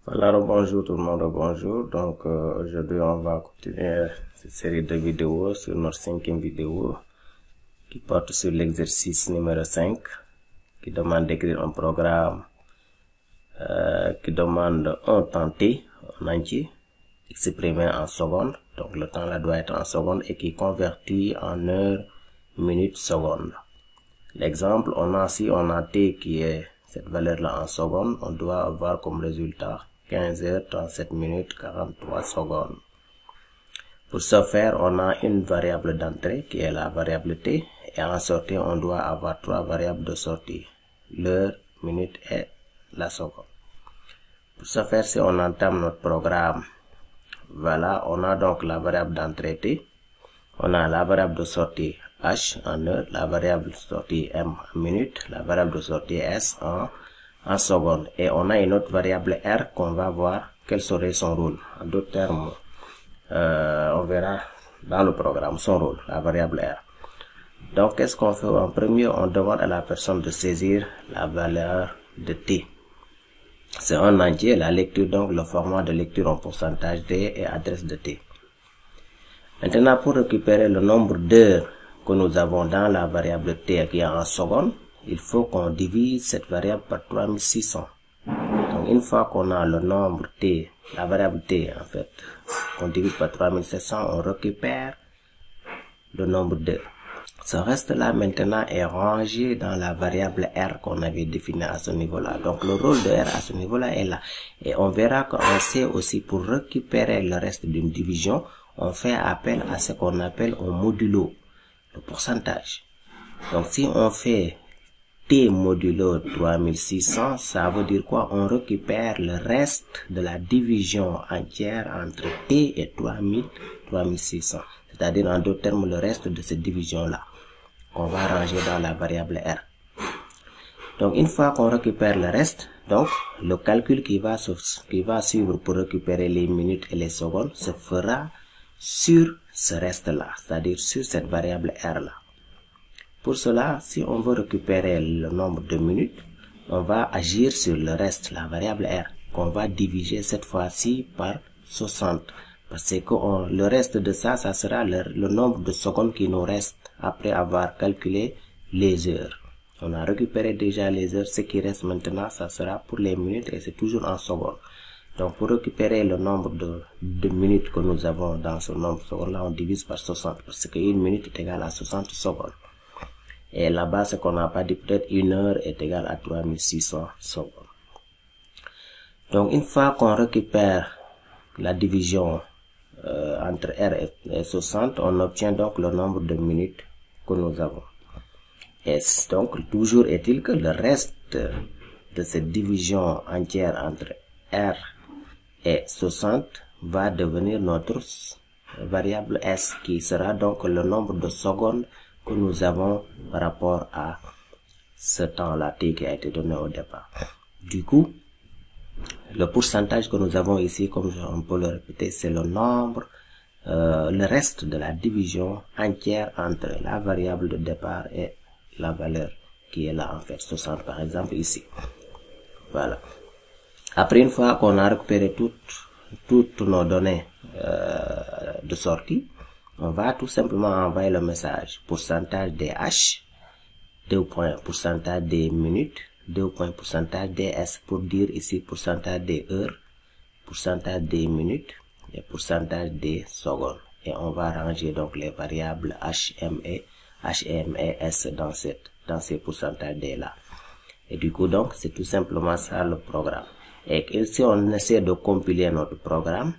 Voilà, bonjour tout le monde, bonjour. Donc aujourd'hui on va continuer cette série de vidéos sur notre 5e vidéo qui porte sur l'exercice numéro 5 qui demande d'écrire un programme qui demande un temps T en entier exprimé en secondes. Donc le temps là doit être en secondes et qui convertit en heures, minutes, secondes. L'exemple, on a T qui est cette valeur là en secondes, on doit avoir comme résultat 15 heures 37 minutes 43 secondes. Pour ce faire, on a une variable d'entrée qui est la variable T et en sortie on doit avoir 3 variables de sortie, l'heure, minute et la seconde. Pour ce faire, si on entame notre programme, voilà, on a donc la variable d'entrée T, on a la variable de sortie H en heure, la variable de sortie M en minute, la variable de sortie S en secondes. Et on a une autre variable R qu'on va voir quel serait son rôle. En d'autres termes, on verra dans le programme son rôle, la variable R. Donc, qu'est-ce qu'on fait? En premier, on demande à la personne de saisir la valeur de T. C'est en entier la lecture, donc le format de lecture en pourcentage D et adresse de T. Maintenant, pour récupérer le nombre d'heures que nous avons dans la variable T qui est en secondes, il faut qu'on divise cette variable par 3600. Donc, une fois qu'on a le nombre T, la variable T en fait, qu'on divise par 3700, on récupère le nombre d'heures. Ce reste-là maintenant est rangé dans la variable R qu'on avait définie à ce niveau-là. Donc, le rôle de R à ce niveau-là est là. Et on verra qu'on sait aussi pour récupérer le reste d'une division, on fait appel à ce qu'on appelle un modulo, le pourcentage. Donc, si on fait T modulo 3600, ça veut dire quoi? On récupère le reste de la division entière entre T et 3600. C'est-à-dire, en d'autres termes, le reste de cette division-là, qu'on va ranger dans la variable R. Donc, une fois qu'on récupère le reste, donc, le calcul qui va suivre pour récupérer les minutes et les secondes se fera sur ce reste-là, c'est-à-dire sur cette variable R-là. Pour cela, si on veut récupérer le nombre de minutes, on va agir sur le reste, la variable R, qu'on va diviser cette fois-ci par 60. Parce que le reste de ça sera le nombre de secondes qui nous reste après avoir calculé les heures. On a récupéré déjà les heures, ce qui reste maintenant, ça sera pour les minutes et c'est toujours en secondes. Donc, pour récupérer le nombre de minutes que nous avons dans ce nombre de secondes là, on divise par 60 parce qu'une minute est égale à 60 secondes. Et là-bas, ce qu'on n'a pas dit, peut-être une heure est égale à 3600 secondes. Donc, une fois qu'on récupère la division entre R et 60, on obtient donc le nombre de minutes que nous avons. Et donc, toujours est-il que le reste de cette division entière entre R et 60 va devenir notre variable S, qui sera donc le nombre de secondes que nous avons par rapport à ce temps-là T qui a été donné au départ. Du coup, le pourcentage que nous avons ici, comme on peut le répéter, c'est le nombre, le reste de la division entière entre la variable de départ et la valeur qui est là en fait, 60 par exemple ici. Voilà. Après, une fois qu'on a récupéré toutes nos données de sortie, on va tout simplement envoyer le message pourcentage des H, 2 points pourcentage des minutes, 2 points pourcentage des S pour dire ici pourcentage des heures, pourcentage des minutes et pourcentage des secondes. Et on va ranger donc les variables H, M et S dans ces pourcentages D là. Et du coup donc c'est tout simplement ça le programme. Et si on essaie de compiler notre programme,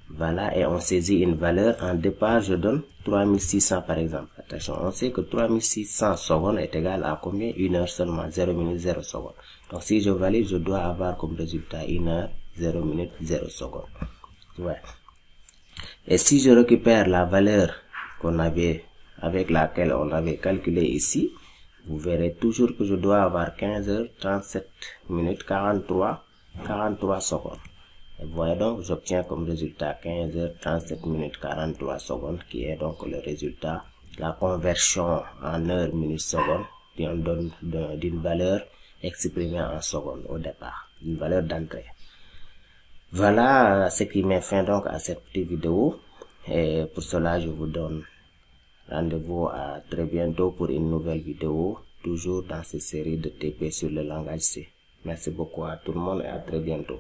voilà, et on saisit une valeur, en départ je donne 3600 par exemple. Attention, on sait que 3600 secondes est égal à combien? 1 heure seulement, 0 minute 0 secondes. Donc si je valide, je dois avoir comme résultat 1 heure 0 minute 0 secondes. Ouais. Et si je récupère la valeur qu'on avait, avec laquelle on avait calculé ici, vous verrez toujours que je dois avoir 15 heures 37 minutes 43 secondes. Et vous voyez donc, j'obtiens comme résultat 15 heures 37 minutes 43 secondes, qui est donc le résultat, la conversion en heures minutes secondes d'une valeur exprimée en secondes au départ, une valeur d'entrée. Voilà ce qui met fin donc à cette petite vidéo. Et pour cela, je vous donne rendez-vous à très bientôt pour une nouvelle vidéo, toujours dans cette série de TP sur le langage C. Merci beaucoup à tout le monde et à très bientôt.